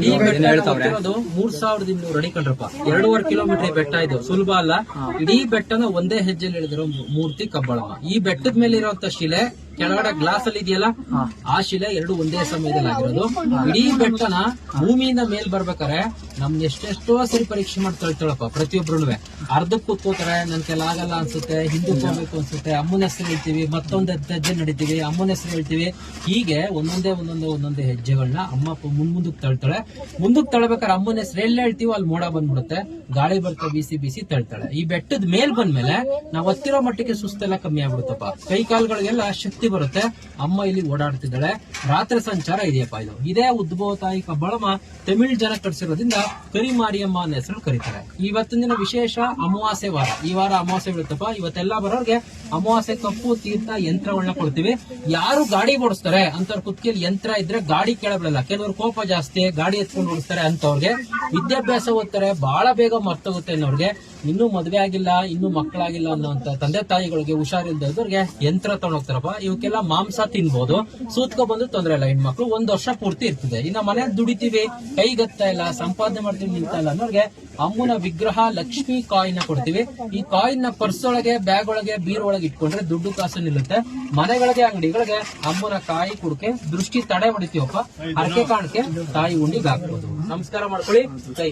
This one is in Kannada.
ಈ ಬೆಟ್ಟ ಗೊತ್ತಿರೋದು 3200 ಅಡಿ ಕಣ್ರಪ್ಪ. 2.5 ಕಿಲೋಮೀಟರ್ ಬೆಟ್ಟ ಇದು, ಸುಲಭ ಅಲ್ಲ. ಇಡೀ ಬೆಟ್ಟನ ಒಂದೇ ಹೆಜ್ಜೆಲಿ ಇಳಿದಿರೋ ಮೂರ್ತಿ ಕಬ್ಬಾಳಮ್ಮ. ಈ ಬೆಟ್ಟದ ಮೇಲೆ ಇರುವಂತ ಶಿಲೆ ಕೆಳಗಡೆ ಗ್ಲಾಸ್ ಅಲ್ಲಿ ಇದೆಯಲ್ಲ, ಆ ಶಿಲೆ ಎರಡು ಒಂದೇ ಸಮಯದಲ್ಲಿ ಆಗಿರೋದು. ಇಡೀ ಬೆಟ್ಟನ ಭೂಮಿಯಿಂದ ಮೇಲ್ ಬರ್ಬೇಕಾರೆ ನಮ್ಗೆ ಎಷ್ಟೆಷ್ಟೋ ಸರಿ ಪರೀಕ್ಷೆ ಮಾಡಿ ತಳ್ತಾಳಪ್ಪ. ಪ್ರತಿಯೊಬ್ರು ಅರ್ಧಕ್ಕೆ ಕೂತ್ಕೋತಾರೆ, ನನ್ ಕೆಲ ಆಗಲ್ಲ ಅನ್ಸುತ್ತೆ, ಹಿಂದಕ್ಕೆ ಹೋಗ್ಬೇಕು ಅನ್ಸುತ್ತೆ, ಅಮ್ಮನ ಹೆಸರು ಹೇಳ್ತೀವಿ, ಮತ್ತೊಂದ್ ಹೆಜ್ಜೆ ನಡಿತೀವಿ, ಅಮ್ಮನ ಹೆಸರು ಹೇಳ್ತೀವಿ. ಹೀಗೆ ಒಂದೊಂದೇ ಹೆಜ್ಜೆಗಳನ್ನ ಅಮ್ಮ ಮುಂದಕ್ಕೆ ತಳ್ತಾಳೆ. ಮುಂದಕ್ಕೆ ತಳ್ಬೇಕಾದ್ರೆ ಅಮ್ಮನ ಹೆಸರು ಎಲ್ಲ ಹೇಳ್ತೀವಿ, ಅಲ್ಲಿ ಮೋಡ ಬಂದ್ಬಿಡುತ್ತೆ, ಗಾಳಿ ಬರ್ತಾ ಬಿಸಿ ತಳ್ತಾಳೆ. ಈ ಬೆಟ್ಟದ ಮೇಲ್ ಬಂದ್ಮೇಲೆ ನಾವ್ ಹತ್ತಿರೋ ಮಟ್ಟಿಗೆ ಸುಸ್ತೆಲ್ಲ ಕಮ್ಮಿ ಆಗ್ಬಿಡುತ್ತಪ್ಪ. ಕೈ ಕಾಲುಗಳಿಗೆಲ್ಲ ಶಕ್ತಿ ಬರುತ್ತೆ. ಅಮ್ಮ ಇಲ್ಲಿ ಓಡಾಡ್ತಿದ್ದಾಳೆ. ರಾತ್ರಿ ಸಂಚಾರ ಇದೆಯಪ್ಪ. ಇದೇ ಉದ್ಭವ ತಾಯಿ ಕಬ್ಬಾಳಮ್ಮ ತಮಿಳ್ ಜನ ಕಟ್ಸಿರೋದ್ರಿಂದ ಕರಿಮಾರಿಯಮ್ಮ ಅನ್ನೋ ಹೆಸರು ಕರೀತಾರೆ. ಇವತ್ತಿನ ದಿನ ವಿಶೇಷ ಅಮಾವಾಸ್ಯೆ ವಾರ. ಈ ವಾರ ಅಮಾವಾಸ್ಯೆ ಬೀಳುತ್ತಪ್ಪ. ಇವತ್ತೆಲ್ಲ ಬರೋರ್ಗೆ ಅಮಾವಾಸ್ಯೆ ಕಪ್ಪು ತೀರ್ಥ ಯಂತ್ರಗಳನ್ನ ಕೊಡ್ತೀವಿ. ಯಾರು ಗಾಡಿ ಓಡಿಸ್ತಾರೆ ಅಂತವ್ರ ಕುತ್ತಿಗೆಯಲ್ಲಿ ಯಂತ್ರ ಇದ್ರೆ ಗಾಡಿ ಕೆಳಬಿಡಲ್ಲ. ಕೆಲವರು ಕೋಪ ಜಾಸ್ತಿ, ಗಾಡಿ ಎತ್ಕೊಂಡು ಓಡಿಸ್ತಾರೆ ಅಂತವ್ರಿಗೆ. ವಿದ್ಯಾಭ್ಯಾಸ ಓದ್ತಾರೆ, ಬಹಳ ಬೇಗ ಮರ್ತೋಗುತ್ತೆ ಅನ್ನೋರ್ಗೆ, ಇನ್ನೂ ಮದ್ವೆ ಆಗಿಲ್ಲ, ಇನ್ನೂ ಮಕ್ಕಳಾಗಿಲ್ಲ ಅನ್ನೋಂತ ತಂದೆ ತಾಯಿಗಳಿಗೆ, ಹುಷಾರಿಲ್ದವ್ರಿಗೆ ಯಂತ್ರ ತಗೊಂಡೋಗ್ತಾರಪ್ಪ. ಇವಕ್ಕೆಲ್ಲ ಮಾಂಸ ತಿನ್ಬಹುದು, ಸೂತ್ಕೊ ಬಂದು ತೊಂದ್ರೆ ಇಲ್ಲ. ಹೆಣ್ಮಕ್ಳು 1 ವರ್ಷ ಪೂರ್ತಿ ಇರ್ತದೆ. ಇನ್ನ ಮನೇಲಿ ದುಡಿತೀವಿ, ಕೈಗತ್ತಾ ಇಲ್ಲ, ಸಂಪಾದನೆ ಮಾಡ್ತೀವಿ, ನಿಂತಾ ಇಲ್ಲ ಅನ್ನೋರ್ಗೆ ಅಮ್ಮನ ವಿಗ್ರಹ ಲಕ್ಷ್ಮಿ ಕಾಯಿನ್ ಕೊಡ್ತೀವಿ. ಈ ಕಾಯಿನ್ ನ ಪರ್ಸ್ ಒಳಗೆ, ಬ್ಯಾಗ್ ಒಳಗೆ, ಬೀರ್ ಒಳಗೆ ಇಟ್ಕೊಂಡ್ರೆ ದುಡ್ಡು ಕಾಸು ನಿಲ್ಲುತ್ತೆ. ಮನೆಗಳಿಗೆ, ಅಂಗಡಿಗಳಿಗೆ ಅಮ್ಮನ ಕಾಯಿ ಕುಡ್ಕೆ ದೃಷ್ಟಿ ತಡೆ ಹೊಡಿತೀವಪ್ಪ. ಹರಕೆ ಕಾಣಕ್ಕೆ ತಾಯಿ ಉಂಡಿಗೆ ಹಾಕ್ಬೋದು. ನಮಸ್ಕಾರ ಮಾಡ್ಕೊಳ್ಳಿ. ಕೈ